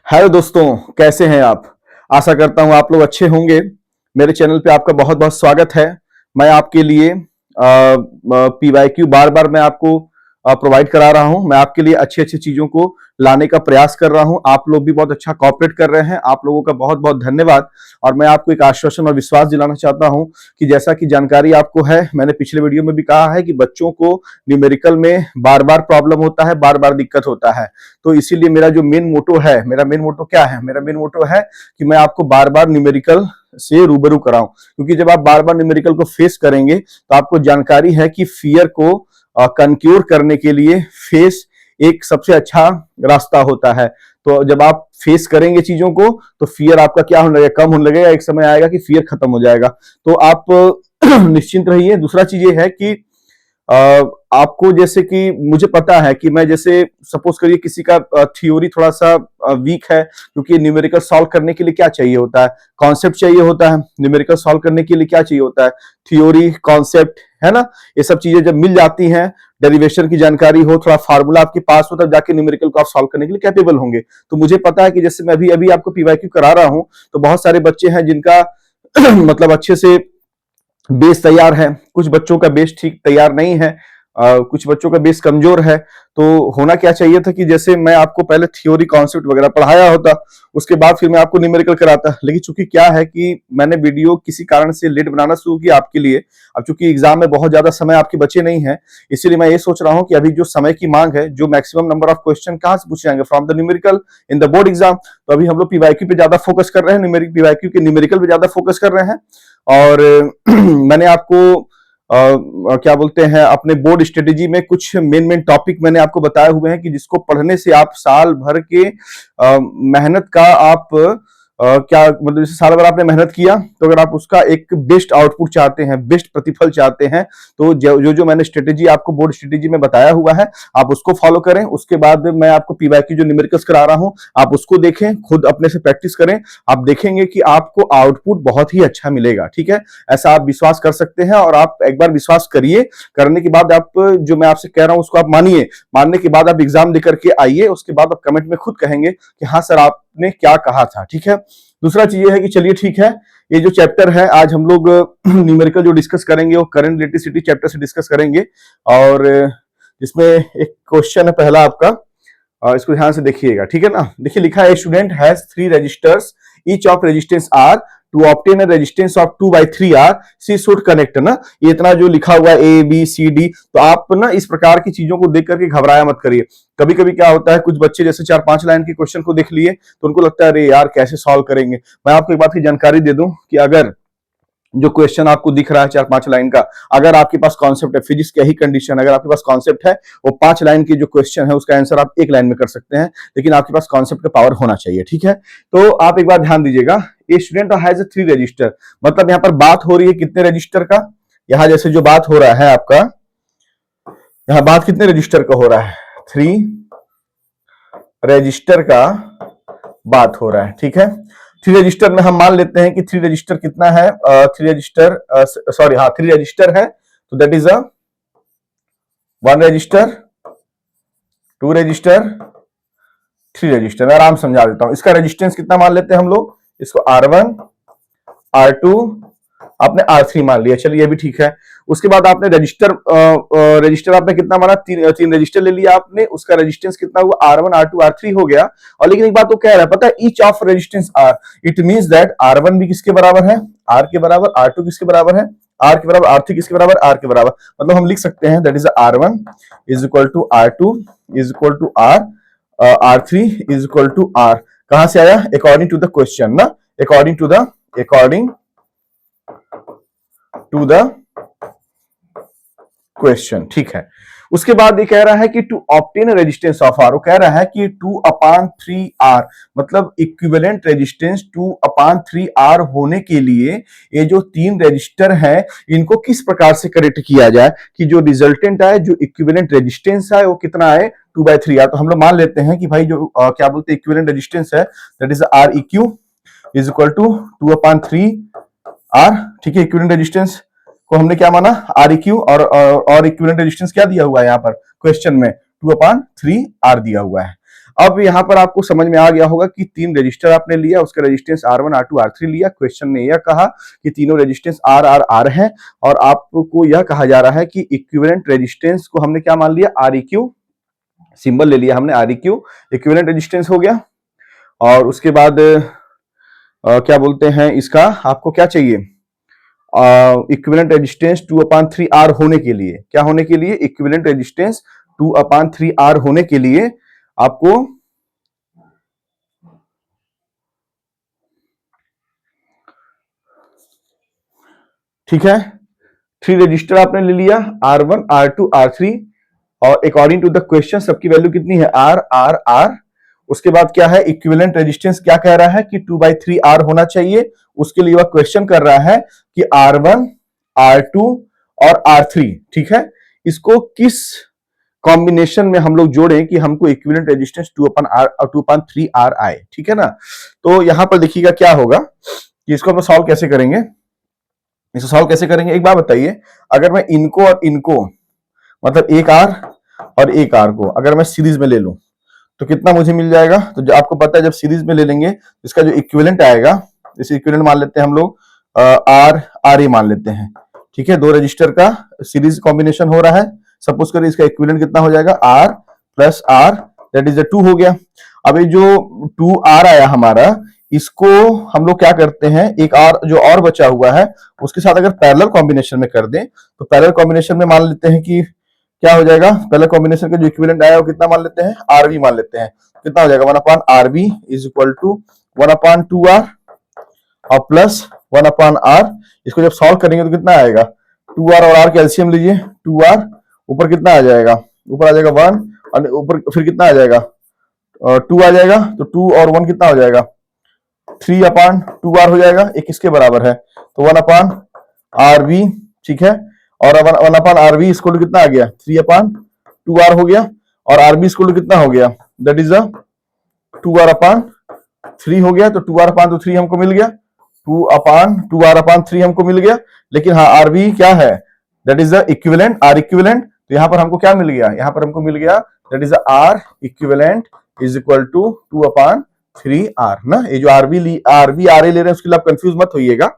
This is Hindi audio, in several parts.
हेलो दोस्तों, कैसे हैं आप। आशा करता हूं आप लोग अच्छे होंगे। मेरे चैनल पे आपका बहुत बहुत स्वागत है। मैं आपके लिए पीवाईक्यू बार बार मैं आपको प्रोवाइड करा रहा हूं। मैं आपके लिए अच्छी अच्छी चीजों को लाने का प्रयास कर रहा हूं। आप लोग भी बहुत अच्छा कोऑपरेट कर रहे हैं। आप लोगों का बहुत बहुत धन्यवाद। और मैं आपको एक आश्वासन और विश्वास दिलाना चाहता हूं कि जैसा कि जानकारी आपको है, मैंने पिछले वीडियो में भी कहा है कि बच्चों को न्यूमेरिकल में बार बार प्रॉब्लम होता है, बार बार दिक्कत होता है। तो इसीलिए मेरा जो मेन मोटो है, मेरा मेन मोटो क्या है, मेरा मेन मोटो है कि मैं आपको बार बार न्यूमेरिकल से रूबरू कराऊं। क्योंकि जब आप बार बार न्यूमेरिकल को फेस करेंगे तो आपको जानकारी है कि फियर को कंक्योर करने के लिए फेस एक सबसे अच्छा रास्ता होता है। तो जब आप फेस करेंगे चीजों को तो फियर आपका क्या होने लगेगा, कम होने लगेगा। एक समय आएगा कि फियर खत्म हो जाएगा। तो आप निश्चिंत रहिए। दूसरा चीज ये है कि आपको जैसे कि मुझे पता है कि मैं जैसे सपोज करिए किसी का थ्योरी थोड़ा सा वीक है, क्योंकि न्यूमेरिकल सॉल्व करने के लिए क्या चाहिए होता है, कॉन्सेप्ट चाहिए होता है। न्यूमेरिकल सॉल्व करने के लिए क्या चाहिए होता है, थ्योरी, कॉन्सेप्ट, है ना। ये सब चीजें जब मिल जाती हैं, डेरिवेशन की जानकारी हो, थोड़ा फार्मूला आपके पास हो, तब जाके न्यूमेरिकल को आप सॉल्व करने के लिए कैपेबल होंगे। तो मुझे पता है कि जैसे मैं अभी अभी आपको पीवाईक्यू करा रहा हूं, तो बहुत सारे बच्चे हैं जिनका मतलब अच्छे से बेस तैयार है, कुछ बच्चों का बेस ठीक तैयार नहीं है, कुछ बच्चों का बेस कमजोर है। तो होना क्या चाहिए था कि जैसे मैं आपको पहले थ्योरी कॉन्सेप्ट वगैरह पढ़ाया होता, उसके बाद फिर मैं आपको न्यूमेरिकल कराता। लेकिन चूंकि क्या है कि मैंने वीडियो किसी कारण से लेट बनाना शुरू किया आपके लिए। अब चूंकि एग्जाम में बहुत ज्यादा समय आपके बचे नहीं है, इसीलिए मैं ये सोच रहा हूँ कि अभी जो समय की मांग है, जो मैक्सिमम नंबर ऑफ क्वेश्चन कहाँ से पूछे जाएंगे, from the numerical in the board exam. तो अभी हम लोग पीवाईक्यू पे ज्यादा फोकस कर रहे हैं, पीवाईक्यू के न्यूमेरिकल पे ज्यादा फोकस कर रहे हैं। और मैंने आपको क्या बोलते हैं, अपने बोर्ड स्ट्रेटेजी में कुछ मेन टॉपिक मैंने आपको बताए हुए हैं कि जिसको पढ़ने से आप साल भर के मेहनत का आप क्या मतलब, जैसे साल भर आपने मेहनत किया, तो अगर आप उसका एक बेस्ट आउटपुट चाहते हैं, बेस्ट प्रतिफल चाहते हैं, तो जो मैंने स्ट्रेटेजी आपको बोर्ड स्ट्रेटेजी में बताया हुआ है, आप उसको फॉलो करें। उसके बाद मैं आपको पीवाईक्यू जो न्यूमेरिकल्स करा रहा हूं, आप उसको देखें, खुद अपने से प्रैक्टिस करें। आप देखेंगे कि आपको आउटपुट बहुत ही अच्छा मिलेगा। ठीक है, ऐसा आप विश्वास कर सकते हैं। और आप एक बार विश्वास करिए, करने के बाद आप जो मैं आपसे कह रहा हूं उसको आप मानिए। मानने के बाद आप एग्जाम दे करके आइए, उसके बाद आप कमेंट में खुद कहेंगे कि हाँ सर आपने क्या कहा था। ठीक है। दूसरा चीज ये है कि चलिए ठीक है, ये जो चैप्टर है आज हम लोग न्यूमेरिकल जो डिस्कस करेंगे वो करंट इलेक्ट्रिसिटी चैप्टर से डिस्कस करेंगे। और इसमें एक क्वेश्चन है पहला आपका, इसको ध्यान से देखिएगा। ठीक है ना। देखिए लिखा है, student has 3 registers, each of resistance R, to obtain a resistance of 2/3 R, she should connect. ना ये इतना जो लिखा हुआ है ए बी सी डी, तो आप ना इस प्रकार की चीजों को देख करके घबराया मत करिए। कभी कभी क्या होता है, कुछ बच्चे जैसे 4-5 लाइन के क्वेश्चन को देख लिए तो उनको लगता है अरे यार कैसे सॉल्व करेंगे। मैं आपको एक बात की जानकारी दे दूं कि अगर जो क्वेश्चन आपको दिख रहा है 4-5 लाइन का, अगर आपके पास कॉन्सेप्ट है, फिजिक्स का ही कंडीशन, अगर आपके पास कॉन्सेप्ट है, वो 5 लाइन की जो क्वेश्चन है उसका आंसर आप 1 लाइन में कर सकते हैं। लेकिन आपके पास कॉन्सेप्ट का पावर होना चाहिए। ठीक है। तो आप एक बार ध्यान दीजिएगा, ए स्टूडेंट हैज 3 रजिस्टर, मतलब यहाँ पर बात हो रही है कितने रजिस्टर का। यहाँ जैसे जो बात हो रहा है आपका, यहाँ बात कितने रजिस्टर का हो रहा है, 3 रजिस्टर का बात हो रहा है। ठीक है। 3 रजिस्टर में हम मान लेते हैं कि 3 रजिस्टर कितना है, 3 रजिस्टर, सॉरी हाँ 3 रजिस्टर है, तो that is a 1 register, 2 register, 3 register. मैं आराम समझा देता हूं। इसका रेजिस्टेंस कितना मान लेते हैं हम लोग, इसको R1, R2, आपने R3 मान लिया, चलिए ये भी ठीक है। उसके बाद आपने रजिस्टर आपने कितना माना, 3 रजिस्टर ले लिया आपने, उसका रेजिस्टेंस कितना हुआ, R1, R2, R3 हो गया। और लेकिन एक बात तो कह रहा है, पता है, each of resistance R, it means that R1 भी किसके बराबर है, R के बराबर, R2 किसके बराबर है, R के बराबर, R3 किसके बराबर, R के बराबर। मतलब हम लिख सकते हैं that is R1 is equal to R2 is equal to R, R3 is equal to R। कहां से आया, अकॉर्डिंग टू द क्वेश्चन ना, अकॉर्डिंग टू द क्वेश्चन। ठीक है। उसके बाद ये कह रहा है कि to obtain resistance of R, वो कह रहा है कि 2/3 R, मतलब इक्विवेलेंट रेजिस्टेंस 2/3 R होने के लिए ये जो 3 रजिस्टर हैं इनको किस प्रकार से कनेक्ट किया जाए कि जो रिजल्टेंट आए, जो इक्विवेलेंट रेजिस्टेंस आए वो कितना आए, 2/3R। तो हम लोग मान लेते हैं कि भाई जो क्या बोलते हैं इक्विवेलेंट रेजिस्टेंस है, that is R eq is equal to 2/3R। ठीक है। इक्विवेलेंट रेजिस्टेंस को हमने क्या माना, आर इक्यू, और इक्विवेलेंट रेजिस्टेंस क्या दिया हुआ है यहाँ पर क्वेश्चन में, 2/3R दिया हुआ है। अब यहाँ पर आपको समझ में आ गया होगा कि तीन रजिस्टर आपने लिया, उसका रेजिस्टेंस R1 R2 R3 लिया। क्वेश्चन ने यह कहा कि तीनों रेजिस्टेंस R R R है और आपको यह कहा जा रहा है कि इक्विवेलेंट रेजिस्टेंस को हमने क्या मान लिया, REQ सिंबल ले लिया हमने, REQ इक्विवेलेंट रेजिस्टेंस हो गया। और उसके बाद क्या बोलते हैं इसका, आपको क्या चाहिए, इक्विवेलेंट रेजिस्टेंस 2/3R होने के लिए, क्या होने के लिए, इक्विवेलेंट रेजिस्टेंस 2/3R होने के लिए आपको ठीक है, थ्री रजिस्टर आपने ले लिया, R1 R2 R3 और अकॉर्डिंग टू द क्वेश्चन सबकी वैल्यू कितनी है, R R R। उसके बाद क्या है, इक्विवेलेंट रेजिस्टेंस क्या कह रहा है कि 2/3R होना चाहिए। उसके लिए वह क्वेश्चन कर रहा है कि R1 R2 और R3, ठीक है, इसको किस कॉम्बिनेशन में हम लोग जोड़ें कि हमको इक्विवेलेंट रेजिस्टेंस 2/3R आए, ठीक है ना। तो यहां पर देखिएगा क्या होगा कि इसको हम सॉल्व कैसे करेंगे, इसको सॉल्व कैसे करेंगे। एक बात बताइए, अगर मैं इनको और इनको, मतलब एक R और एक R को अगर मैं सीरीज में ले लूं तो कितना मुझे मिल जाएगा। तो जो आपको पता है जब सीरीज में ले लेंगे इसका जो इक्विवेलेंट आएगा, इसे इक्विवेलेंट मान लेते हैं हम लोग, R R ए मान लेते हैं, ठीक है। दो रजिस्टर का सीरीज कॉम्बिनेशन हो रहा है, सपोज करिए इसका इक्विवेलेंट कितना हो जाएगा, R plus R, that is 2 हो गया। अब ये जो 2R आया हमारा, इसको हम लोग क्या करते हैं, एक R जो और बचा हुआ है उसके साथ अगर पैरेलल कॉम्बिनेशन में कर दें तो पैरेलल कॉम्बिनेशन में मान लेते हैं कि क्या हो जाएगा, पहले कॉम्बिनेशन का जो इक्विवेलेंट आया वो कितना मान लेते हैं, RB मान लेते हैं। कितना हो जाएगा, 1/RB is equal to 1/2R और प्लस 1/R। इसको जब सॉल्व करेंगे तो कितना आएगा, 2R और R कैल्सियम लीजिए, 2R ऊपर कितना आ जाएगा, ऊपर आ जाएगा 1 और ऊपर फिर कितना आ जाएगा, 2 आ जाएगा। तो 2 और 1 कितना हो जाएगा, 3/2R हो जाएगा। एक किसके बराबर है, तो 1/RB, ठीक है। और 1/RB इसको कितना आ गया, 3/2R हो गया। और RB इसको कितना हो गया, दैट इज 2R/3 हो गया। तो 2R/3 हमको मिल गया, 2R/3 हमको मिल गया। लेकिन हाँ RB क्या है, that is the equivalent, R equivalent. तो यहां पर हमको क्या मिल गया, यहां पर हमको मिल गया that is R equivalent is equal to 2/3R ना। ये जो RB RA ले रहे हैं उसके लिए आप कंफ्यूज मत होइएगा।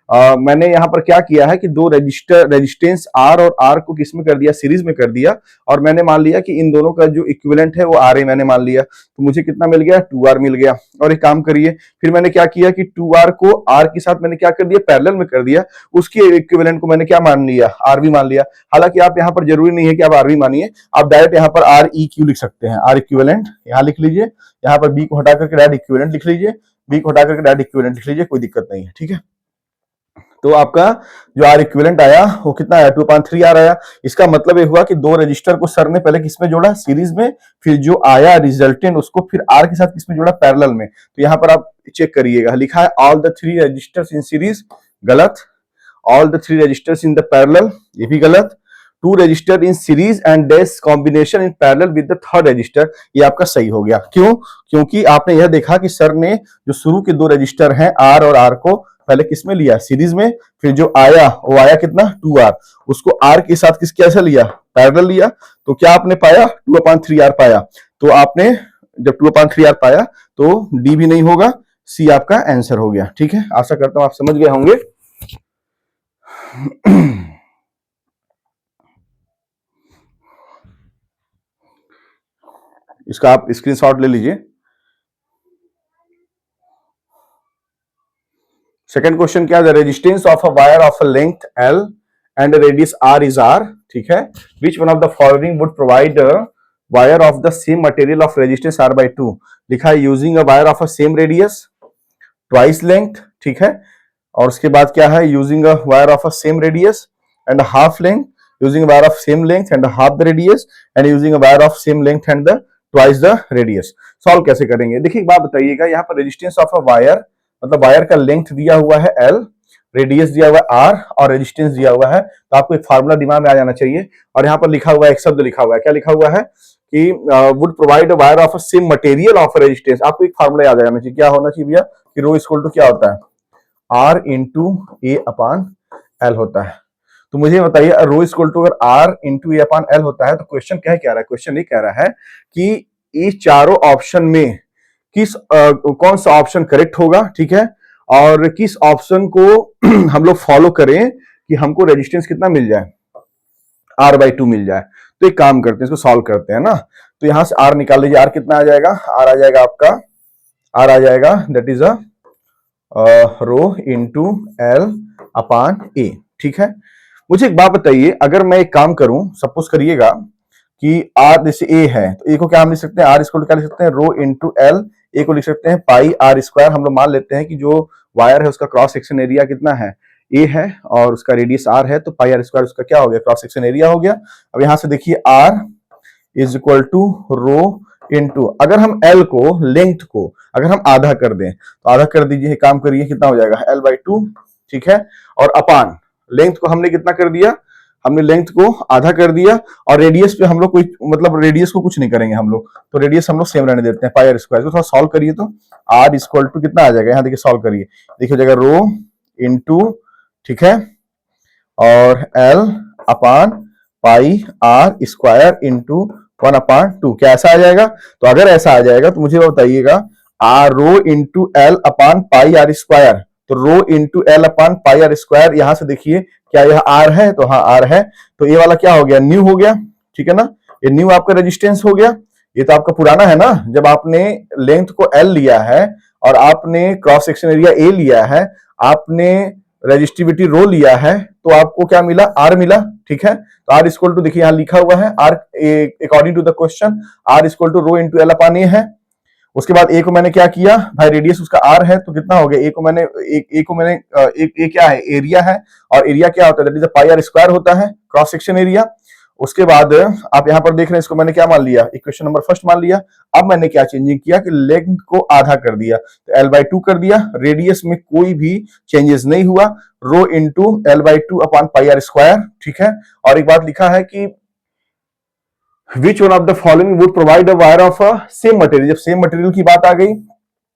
मैंने यहां पर क्या किया है कि दो रेजिस्टेंस R और R को किसमें कर दिया, सीरीज में कर दिया। और मैंने मान लिया कि इन दोनों का जो इक्विवेलेंट है वो RA मैंने मान लिया, तो मुझे कितना मिल गया, 2R मिल गया। और एक काम करिए, फिर मैंने क्या किया कि 2R को R के साथ मैंने क्या कर दिया, पैरेलल में कर दिया। उसके इक्विवेलेंट को मैंने क्या मान लिया, RB मान लिया। हालांकि आप यहाँ पर जरूरी नहीं है कि आप RB मानिए, आप डायरेक्ट यहाँ पर REQ लिख सकते हैं, R इक्विवेलेंट यहाँ लिख लीजिए, यहाँ पर B को हटा करके डायरेक्ट इक्विवेलेंट लिख लीजिए, B को हटा करके डायरेक्ट इक्विवेलेंट लिख लीजिए, कोई दिक्कत नहीं है, ठीक है। तो आपका जो R इक्विवेलेंट आया वो कितना आया, 2/3R आया। इसका मतलब ये हुआ कि दो रजिस्टर को सर ने पहले किसमें जोड़ा, सीरीज में, फिर जो आया रिजल्टेंट उसको फिर R के साथ किसमें जोड़ा, पैरेलल में। तो यहां पर आप चेक करिएगा, लिखा है all the three registers in series, गलत। All the three registers in the parallel, ये भी गलत। Two register in series and dash combination in parallel with the third register, ये आपका सही हो गया। क्यों, क्योंकि आपने यह देखा कि सर ने जो शुरू के दो रजिस्टर हैं R और R को पहले किसमें लिया, सीरीज में, फिर जो आया वो आया कितना, 2R, उसको R के साथ किस कैसे लिया, पैरेलल लिया। तो क्या आपने पाया, 2/3R पाया। तो आपने जब 2/3R पाया तो D भी नहीं होगा, C आपका आंसर हो गया, ठीक है। आशा करता हूं आप समझ गए होंगे। इसका आप स्क्रीनशॉट ले लीजिए। सेकंड क्वेश्चन क्या है, the resistance of a wire of a length L and radius R is R, ठीक है। Which one of the following would provide wire of the same material of resistance R/2, लिखा है using a wire of a same radius twice length, ठीक है। और उसके बाद क्या है, using a wire of a same radius and half length, using wire of same length and half the radius and using wire of same length and the twice the radius. Solve कैसे करेंगे, देखिए एक बात बताइएगा, यहाँ पर रेजिस्टेंस ऑफ अ वायर मतलब वायर का लेंथ दिया हुआ है L, रेडियस दिया हुआ है R और रेजिस्टेंस दिया हुआ है। तो आपको एक फार्मूला दिमाग में आ जाना चाहिए। और यहाँ पर लिखा हुआ है, एक शब्द लिखा हुआ है, क्या लिखा हुआ है कि would provide a wire of a same material of resistance. आपको एक फार्मूला याद आ जाना चाहिए, क्या होना चाहिए भैया, कि रो इक्वल टू क्या होता है, R into A upon L होता है। तो मुझे बताइए रो इक्वल टू अगर R into A upon L होता है तो क्वेश्चन क्या कह रहा है, क्वेश्चन ये कह रहा है कि ये चारों ऑप्शन में किस कौन सा ऑप्शन करेक्ट होगा, ठीक है, और किस ऑप्शन को हम लोग फॉलो करें कि हमको रेजिस्टेंस कितना मिल जाए, R/2 मिल जाए। तो एक काम करते हैं, इसको सॉल्व करते हैं ना। तो यहां से R निकाल लीजिए। R कितना आ जाएगा? R आ जाएगा आपका, R आ जाएगा that is rho into L upon A, ठीक है। मुझे एक बात बताइए, अगर मैं एक काम करूं, सपोज करिएगा कि R जैसे A है, तो A को क्या हम लिख सकते हैं? R इसको क्या लिख सकते हैं? रो इंटू L। A को लिख सकते हैं पाई R स्क्वायर। हम लोग मान लेते हैं कि जो वायर है उसका क्रॉस सेक्शन एरिया कितना है? A है और उसका रेडियस R है, तो पाई R स्क्वायर उसका क्या हो गया? क्रॉस सेक्शन एरिया हो गया। अब यहां से देखिए R is equal to rho into, अगर हम L को, लेंथ को अगर हम आधा कर दें तो आधा कर दीजिए, काम करिए, कितना हो जाएगा? L/2, ठीक है। और अपान लेंथ को हमने कितना कर दिया? हमने लेंथ को आधा कर दिया। और रेडियस पे हम लोग कोई मतलब रेडियस को कुछ नहीं करेंगे हम लोग, तो रेडियस हम लोग सेम रहने देते हैं, पाई R स्क्वायर। थोड़ा सॉल्व करिए तो R इक्वल टू कितना आ जाएगा? यहाँ देखिए, सॉल्व करिए, देखिए हो जाएगा रो इंटू, ठीक है, और L upon pi R square into 1/2। क्या ऐसा आ जाएगा? तो अगर ऐसा आ जाएगा तो मुझे बताइएगा, रो into L upon pi R square, तो रो into L upon pi R square, यहां से देखिए क्या यह R है? तो हाँ R है। तो ये वाला क्या हो गया? न्यू हो गया, ठीक है ना। ये न्यू आपका रेजिस्टेंस हो गया। ये तो आपका पुराना है ना, जब आपने लेंथ को L लिया है और आपने क्रॉस सेक्शन एरिया A लिया है, आपने रेजिस्टिविटी रो लिया है, तो आपको क्या मिला? R मिला, ठीक है। तो R इक्वल टू, देखिए यहां लिखा हुआ है R according to the question, R equal to rho into L upon A है। उसके बाद ए को मैंने क्या किया भाई, रेडियस उसका R है, तो कितना हो गया? ए क्या है? एरिया है, और एरिया क्या होता है? That is pi R square होता है, क्रॉस सेक्शन एरिया। उसके बाद आप यहां पर देख रहे हैं, इसको मैंने क्या मान लिया? इक्वेशन नंबर फर्स्ट मान लिया। अब मैंने क्या चेंजिंग किया कि लेंथ को आधा कर दिया, तो L/2 कर दिया। रेडियस में कोई भी चेंजेस नहीं हुआ, रो इंटू L/2 अपान पाई R स्क्वायर, ठीक है। और एक बात लिखा है कि Which one of the following would provide a wire of a same material? जब सेम मटेरियल की बात आ गई,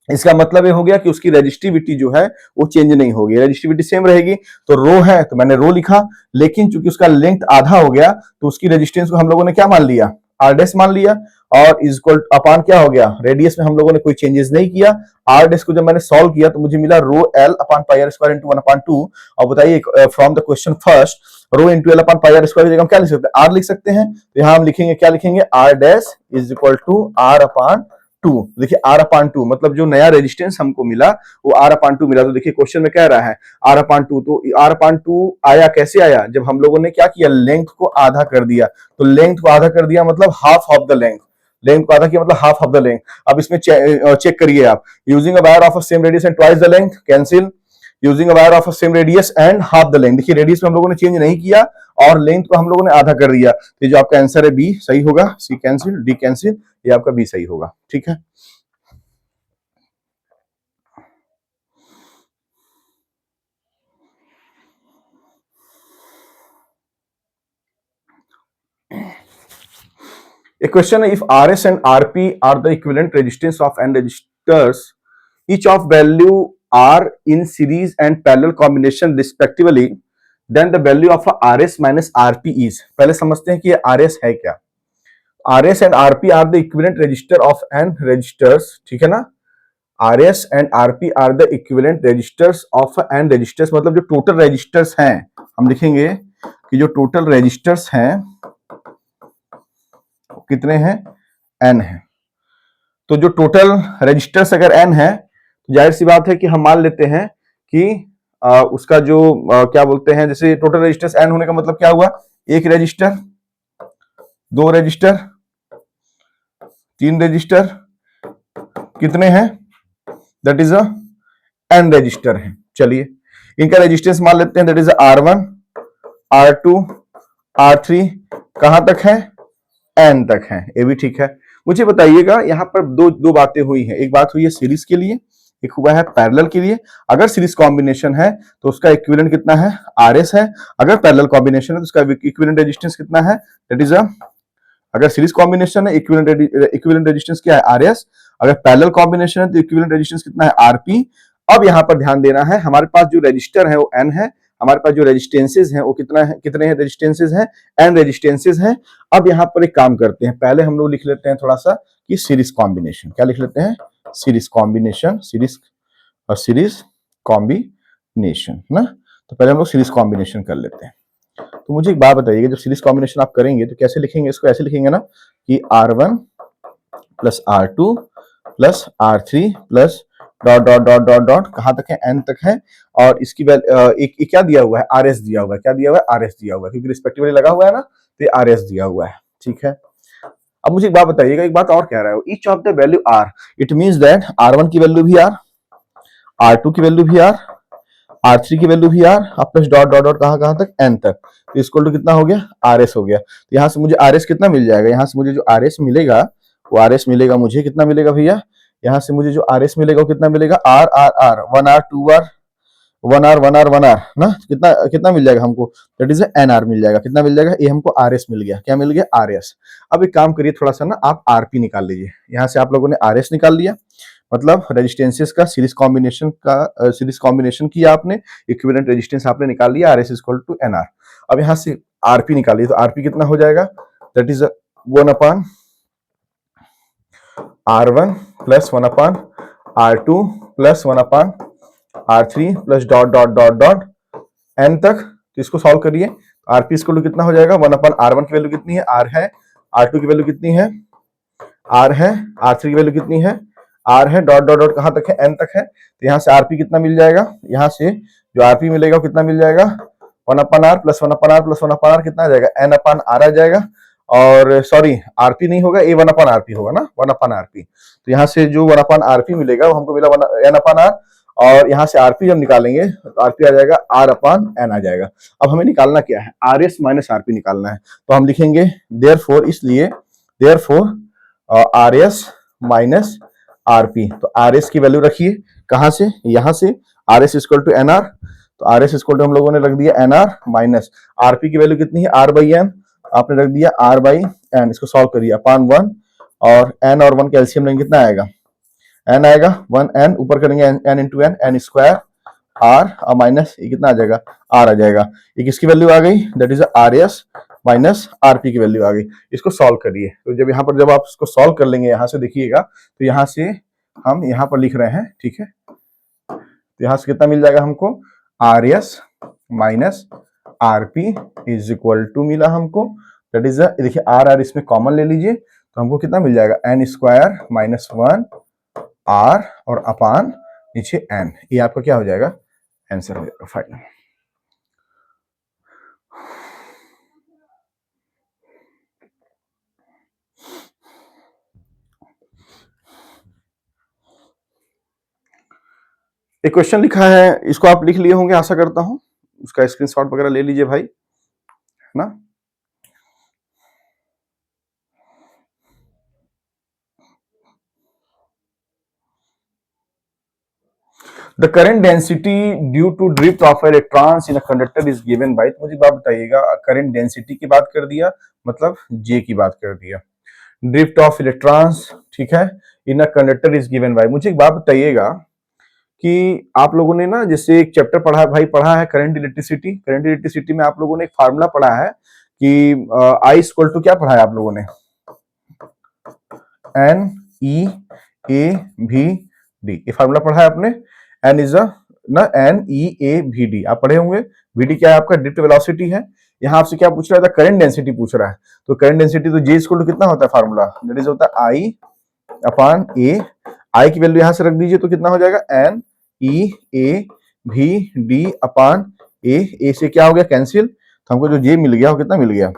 इसका मतलब ये हो गया कि उसकी रेजिस्टिविटी जो है वो चेंज नहीं होगी, रेजिस्टिविटी सेम रहेगी। तो रो है तो मैंने रो लिखा, लेकिन चूंकि उसका लेंथ आधा हो गया तो उसकी रेजिस्टेंस को हम लोगों ने क्या मान लिया? R डैश मान लिया। और इक्वल अपान क्या हो गया? रेडियस में हम लोगों ने कोई चेंजेस नहीं किया। R डैश को जब मैंने सॉल्व किया तो मुझे मिला rho L upon pi R square into 1/2। और बताइए from the question first, rho into L upon pi R square की जगह हम क्या लिख सकते हैं? R लिख सकते हैं। तो यहां हम लिखेंगे, क्या लिखेंगे? R dash is equal to R upon 2। देखिए R/2 मतलब जो नया रेजिस्टेंस हमको मिला वो R/2 मिला। तो देखिए क्वेश्चन में कह रहा है R/2, तो R/2 आया कैसे आया? जब हम लोगों ने क्या किया? लेंथ को आधा कर दिया। तो लेंथ को आधा कर दिया मतलब half of the length, length को आधा किया मतलब हाफ ऑफ द लेंथ। अब इसमें चेक करिए आप, using a wire of same radius and twice the length, cancel. Using a wire of same radius and half the length, देखिए रेडियस में हम लोगों ने चेंज नहीं किया और लेंथ को हम लोगों ने आधा कर दिया। तो जो आपका आंसर है बी सही होगा, सी कैंसिल, डी कैंसिल, ये आपका बी सही होगा, ठीक है। A question: if RS and RP are the equivalent resistance of n resistors, each of value are in series and parallel combination respectively, then the value of RS minus RP is। पहले समझते हैं कि ये RS है क्या। RS and RP are the equivalent resistor of n resistors, ठीक है ना। RS and RP are the equivalent resistors of n resistors, मतलब जो टोटल रेजिस्टर्स हैं, हम लिखेंगे कि जो टोटल रेजिस्टर्स हैं कितने हैं? n है। तो जो टोटल रेजिस्टर्स अगर n है तो जाहिर सी बात है कि हम मान लेते हैं कि उसका जो क्या बोलते हैं, जैसे टोटल रेजिस्टर्स n होने का मतलब क्या हुआ? एक रेजिस्टर, दो रेजिस्टर, तीन रेजिस्टर, कितने हैं? दैट इज n रेजिस्टर है। चलिए इनका रेजिस्टेंस मान लेते हैं, that is R1, R2, R3, कहां तक है? n तक है। ये भी ठीक है। मुझे बताइएगा यहाँ पर दो बातें हुई हैं। एक बात हुई है सीरीज के लिए, एक हुआ है पैरेलल के लिए। अगर सीरीज कॉम्बिनेशन है तो उसका इक्विवेलेंट कितना है? RS है। अगर पैरेलल कॉम्बिनेशन है तो उसका इक्विवेलेंट रेजिस्टेंस कितना है? दैट इज अगर सीरीज कॉम्बिनेशन है इक्विवेलेंट रेजिस्टेंस क्या है? RS। अगर पैरेलल कॉम्बिनेशन है तो इक्विवेलेंट रेजिस्टेंस कितना है? RP। अब यहाँ पर ध्यान देना है, हमारे पास जो रजिस्टर है वो n है, हमारे पास जो रेजिस्टेंसेज हैं वो कितने हैं रेजिस्टेंसेज हैं, एन रेजिस्टेंसेज हैं। अब यहाँ पर एक काम करते हैं, पहले हम लोग लिख लेते हैं थोड़ा सा कि सीरीज कॉम्बिनेशन, क्या लिख लेते हैं, सीरीज कॉम्बिनेशन, सीरीज कॉम्बिनेशन ना। तो पहले हम लोग सीरीज कॉम्बिनेशन कर लेते हैं। तो मुझे एक बात बताइएगा, जब सीरीज कॉम्बिनेशन आप करेंगे तो कैसे लिखेंगे इसको, ऐसे लिखेंगे ना कि R1 plus R2 plus R3 plus dot dot dot dot dot कहां तक है, n तक है। और इसकी एक क्या दिया हुआ है, RS दिया हुआ है, क्या दिया हुआ है, RS दिया हुआ है, क्योंकि रिस्पेक्टिवली लगा हुआ है ना, तो ये RS दिया हुआ है, ठीक है। अब मुझे एक बात बताइएगा, एक बात और कह रहा है, each of the value R, it means that R1 की वैल्यू भी R, R2 की वैल्यू भी R, R3 की वैल्यू भी R, plus dot dot dot कहां कहां तक, n तक। तो इक्वल टू कितना हो गया, RS हो गया। तो यहां से मुझे RS कितना मिल जाएगा, यहां से मुझे जो RS मिलेगा वो RS मिलेगा, मुझे कितना मिलेगा भैया, यहां से मुझे जो RS मिलेगा वो कितना मिलेगा, R R R 1R 2R 1R 1R 1R ना, कितना कितना मिल जाएगा हमको, दैट इज NR मिल जाएगा। कितना मिल जाएगा, ये हमको RS मिल गया, क्या मिल गया, RS। अब एक काम करिए थोड़ा सा ना, आप RP निकाल लीजिए। यहां से आप लोगों ने RS निकाल लिया, मतलब रेजिस्टेंसेस का सीरीज कॉम्बिनेशन किया आपने, इक्विवेलेंट रेजिस्टेंस आपने निकाल लिया, RS इक्वल टू NR। अब यहां से RP निकालिए, तो RP कितना हो जाएगा, that is 1 upon R1 plus 1 upon R2 plus 1 upon R3 plus dot dot dot dot n तक। तो इसको सॉल्व करिए, RP इक्वल टू कितना हो जाएगा, 1 अपॉन R1 की वैल्यू कितनी है, R है, R2 की वैल्यू कितनी है, R है, R3 की वैल्यू कितनी है, R है, डॉट डॉट डॉट कहां तक है, n तक है। तो यहाँ से RP कितना मिल जाएगा, यहाँ से जो RP मिलेगा वो कितना मिल जाएगा, 1 upon R plus 1 upon R plus 1 upon R कितना आ जाएगा, n अपॉन R आ जाएगा। और सॉरी RP नहीं होगा, ये 1 अपॉन RP होगा ना, 1 अपॉन RP। तो यहाँ से जो 1 अपॉन RP मिलेगा वो हमको मिला n अपॉन R, और यहाँ से RP जब निकालेंगे तो RP आ जाएगा R अपॉन n आ जाएगा। अब हमें निकालना क्या है, RS माइनस RP निकालना है। तो हम लिखेंगे देयरफॉर, इसलिए देयरफॉर RS माइनस RP। तो RS की वैल्यू रखिए कहां से, यहां से, RS इक्वल टू NR। तो RS इक्वल टू हम लोगों ने रख दिया NR माइनस RP की वैल्यू कितनी है, R बाई N, आपने रख दिया R बाई N। इसको सॉल्व करिए, अपॉन 1, और N और 1 कैल्सियम लेंगे, कितना आएगा, N आएगा, 1 N ऊपर करेंगे N into N square R और माइनस ये कितना आ जाएगा, R आ जाएगा। ये किसकी वैल्यू आ गई, that is RS minus RP की वैल्यू आ गई। इसको सॉल्व करिए, तो जब यहाँ पर जब आप इसको सॉल्व कर लेंगे, यहाँ से देखिएगा, तो यहाँ से हम यहाँ पर लिख रहे हैं, ठीक है। तो यहाँ से कितना मिल जाएगा हमको, RS minus RP is equal to मिला हमको, दैट इज देखिए R इसमें कॉमन ले लीजिए, तो हमको कितना मिल जाएगा, N स्क्वायर माइनस 1 R और अपान नीचे N। ये आपका क्या हो जाएगा, आंसर हो जाएगा फाइनल। एक क्वेश्चन लिखा है, इसको आप लिख लिए होंगे आशा करता हूं, उसका स्क्रीनशॉट वगैरह ले लीजिए भाई, है ना। The current density due to drift of electrons in a conductor is given by, मुझे बात बताइएगा, करंट डेंसिटी की बात कर दिया, मतलब J की बात कर दिया, ड्रिफ्ट ऑफ इलेक्ट्रॉन्स, ठीक है, in a conductor is given by. मुझे एक बात बताइएगा कि आप लोगों ने ना जैसे एक चैप्टर पढ़ा भाई, पढ़ा है करंट इलेक्ट्रिसिटी, करंट इलेक्ट्रिसिटी में आप लोगों ने एक फार्मूला पढ़ा है कि आई इक्वल टू क्या पढ़ा है आप लोगों ने, एन ई ए भी डी, ये फार्मूला पढ़ा है आपने, एन इज ना एन ई ए भी डी आप पढ़े होंगे। वी डी क्या है आपका, ड्रिफ्ट वेलोसिटी है। यहाँ आपसे क्या पूछ रहा था, करंट डेंसिटी पूछ रहा है। तो करंट डेंसिटी तो जे इक्वल टू कितना होता है फार्मूला, दैट इज होता है आई अपॉन ए, आई की वैल्यू यहां से रख दीजिए तो कितना हो जाएगा, एन ई ए भी डी अपॉन ए से क्या हो गया कैंसिल, तो हमको जो जे मिल गया वो कितना मिल गया,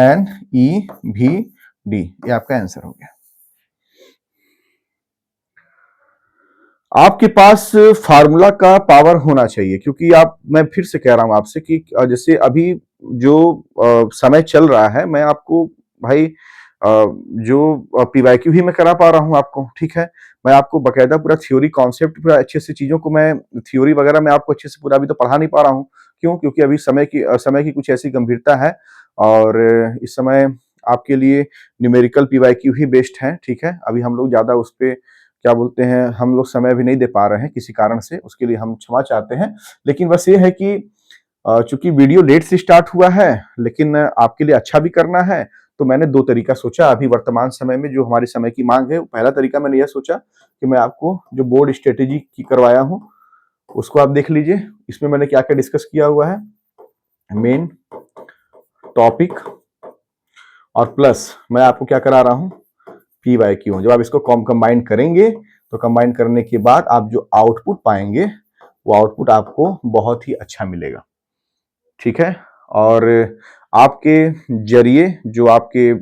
एन ई भी डी, ये आपका आंसर हो गया। आपके पास फार्मूला का पावर होना चाहिए, क्योंकि आप, मैं फिर से कह रहा हूं आपसे कि जैसे अभी जो समय चल रहा है, मैं आपको भाई जो पीवाईक्यू ही मैं करा पा रहा हूं आपको, ठीक है। मैं आपको बकायदा पूरा थ्योरी कॉन्सेप्ट, पूरा अच्छे से चीजों को मैं थ्योरी वगैरह मैं आपको अच्छे से पूरा अभी तो पढ़ा नहीं पा रहा हूं। क्यों, क्योंकि अभी समय की कुछ ऐसी गंभीरता है, और इस समय आपके लिए न्यूमेरिकल पीवाईक्यू ही बेस्ट है, ठीक है। अभी हम लोग ज्यादा उस पर क्या बोलते हैं, हम लोग समय भी नहीं दे पा रहे हैं किसी कारण से, उसके लिए हम क्षमा चाहते हैं। लेकिन बस ये है कि चूंकि वीडियो लेट से स्टार्ट हुआ है, लेकिन आपके लिए अच्छा भी करना है, तो मैंने दो तरीका सोचा अभी वर्तमान समय में जो हमारे समय की मांग है। पहला तरीका मैंने यह सोचा कि मैं आपको जो बोर्ड स्ट्रेटेजी की करवाया हूं उसको आप देख लीजिए। इसमें मैंने क्या क्या डिस्कस किया हुआ है, मेन टॉपिक और प्लस मैं आपको क्या करा रहा हूं, PYQ। जब आप इसको कंबाइन करेंगे तो कंबाइन करने के बाद आप जो आउटपुट पाएंगे वो आउटपुट आपको बहुत ही अच्छा मिलेगा, ठीक है। और आपके जरिए जो आपके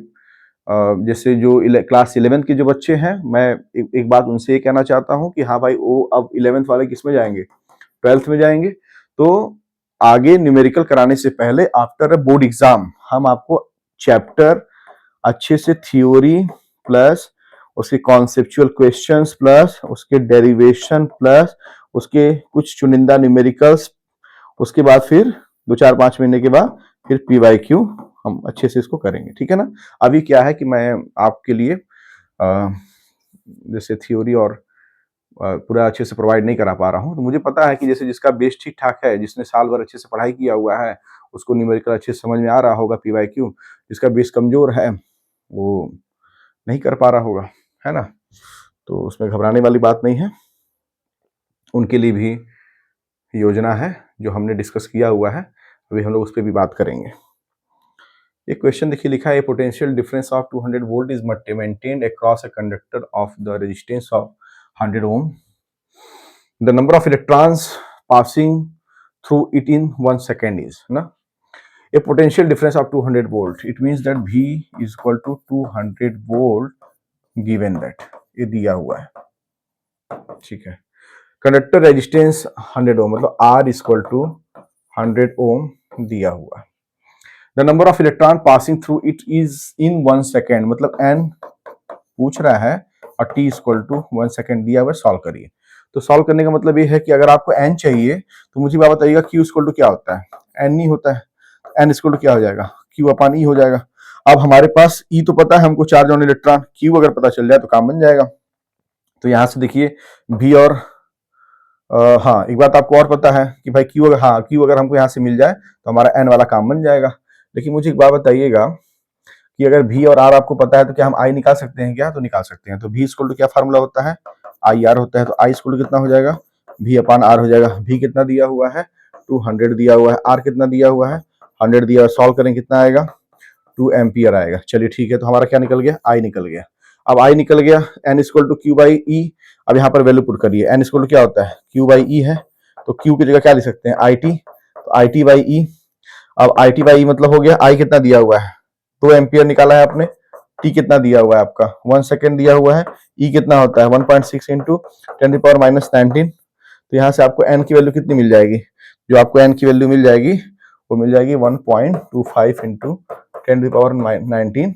जैसे जो क्लास 11 के जो बच्चे हैं, मैं एक बात उनसे ये कहना चाहता हूं कि हाँ भाई, वो अब 11th वाले किस में जाएंगे, 12th में जाएंगे। तो आगे न्यूमेरिकल कराने से पहले आफ्टर अ बोर्ड एग्जाम हम आपको चैप्टर अच्छे से थ्योरी प्लस उसके कॉन्सेप्चुअल क्वेश्चंस प्लस उसके डेरिवेशन प्लस उसके कुछ चुनिंदा न्यूमेरिकल्स, उसके बाद फिर 2-4-5 महीने के बाद फिर PYQ हम अच्छे से इसको करेंगे, ठीक है ना। अभी क्या है कि मैं आपके लिए जैसे थ्योरी और पूरा अच्छे से प्रोवाइड नहीं करा पा रहा हूँ। तो मुझे पता है कि जैसे जिसका बेस ठीक ठाक है, जिसने साल भर अच्छे से पढ़ाई किया हुआ है, उसको न्यूमेरिकल अच्छे से समझ में आ रहा होगा PYQ। जिसका बेस कमजोर है वो नहीं कर पा रहा होगा, है ना। तो उसमें घबराने वाली बात नहीं है, उनके लिए भी योजना है जो हमने डिस्कस किया हुआ है, अभी हम लोग उस पर भी बात करेंगे। एक क्वेश्चन देखिए, लिखा है potential difference of 200 volt is maintained across a conductor of the resistance of 100 ohm. The number of electrons passing through it in 1 second is ना a potential difference of 200 volt. It means that V is equal to 200 volt given that ये दिया हुआ है, ठीक है। कंडक्टर रेजिस्टेंस 100 ओम, मतलब R is equal to 100 ओम दिया हुआ है। The number of electron passing through it is in 1 second, मतलब n पूछ रहा है और t इक्वल टू 1 सेकेंड दिया हुआ है। सॉल्व करिए। तो सॉल्व करने का मतलब ये है कि अगर आपको n चाहिए तो मुझे बात बताइएगा q इक्वल टू क्या होता है, n नहीं होता है, n इक्वल टू क्या हो जाएगा, q अपॉन e हो जाएगा। अब हमारे पास e तो पता है हमको, चार्ज ऑन इलेक्ट्रॉन, q अगर पता चल जाए तो काम बन जाएगा। तो यहां से देखिए v और हाँ, एक बात आपको और पता है कि भाई q अगर, हाँ q अगर हमको यहाँ से मिल जाए तो हमारा n वाला काम बन जाएगा। लेकिन मुझे एक बात बताइएगा कि अगर v और r आपको पता है तो क्या हम i निकाल सकते हैं क्या, तो निकाल सकते हैं। तो v इक्वल टू क्या फार्मूला होता है, आई आर होता है। तो i इक्वल टू कितना हो जाएगा, v अपॉन r हो जाएगा। v कितना दिया हुआ है, 200 दिया हुआ है, r कितना दिया हुआ है, 100 दिया हुआ है। सॉल्व करें कितना आएगा, 2 एम्पियर आएगा। चलिए ठीक है, तो हमारा क्या निकल गया, i निकल गया। अब i निकल गया, n equal to q by e. अब यहाँ पर वैल्यू पुट करिए, n इक्वल टू क्या होता है, q बाई ई है, तो q की जगह क्या लिख सकते हैं, it। तो it बाई ई। अब it बाई ई मतलब हो गया, i कितना दिया हुआ है, 2 एम्पियर निकाला है आपने, t कितना दिया हुआ है आपका 1 सेकेंड दिया हुआ है, e कितना होता है 1.6 इंटू 10⁻⁻19। तो यहाँ से आपको n की वैल्यू कितनी मिल जाएगी, जो आपको n की वैल्यू मिल जाएगी वो मिल जाएगी 1.25 इंटू 10⁻19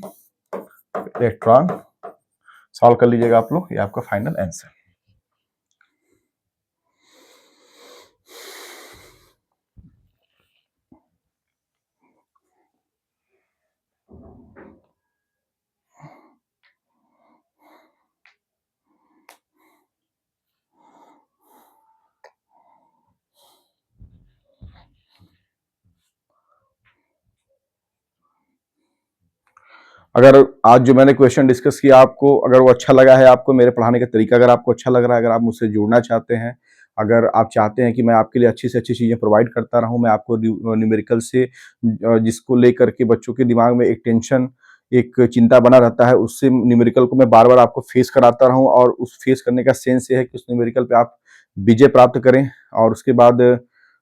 इलेक्ट्रॉन। सॉल्व कर लीजिएगा आप लोग, ये आपका फाइनल आंसर। अगर आज जो मैंने क्वेश्चन डिस्कस किया आपको अगर वो अच्छा लगा है, आपको मेरे पढ़ाने का तरीका अगर आपको अच्छा लग रहा है, अगर आप मुझसे जुड़ना चाहते हैं, अगर आप चाहते हैं कि मैं आपके लिए अच्छी से अच्छी चीज़ें प्रोवाइड करता रहूं, मैं आपको न्यूमेरिकल से जिसको लेकर के बच्चों के दिमाग में एक टेंशन, एक चिंता बना रहता है, उससे न्यूमेरिकल को मैं बार बार आपको फेस कराता रहूं, और उस फेस करने का सेंस ये है कि उस न्यूमेरिकल पे आप विजय प्राप्त करें। और उसके बाद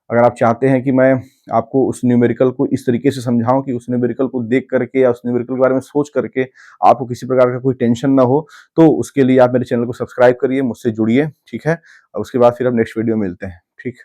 अगर आप चाहते हैं कि मैं आपको उस न्यूमेरिकल को इस तरीके से समझाऊं कि उस न्यूमेरिकल को देख करके या उस न्यूमेरिकल के बारे में सोच करके आपको किसी प्रकार का कोई टेंशन ना हो, तो उसके लिए आप मेरे चैनल को सब्सक्राइब करिए, मुझसे जुड़िए, ठीक है। और उसके बाद फिर हम नेक्स्ट वीडियो में मिलते हैं, ठीक।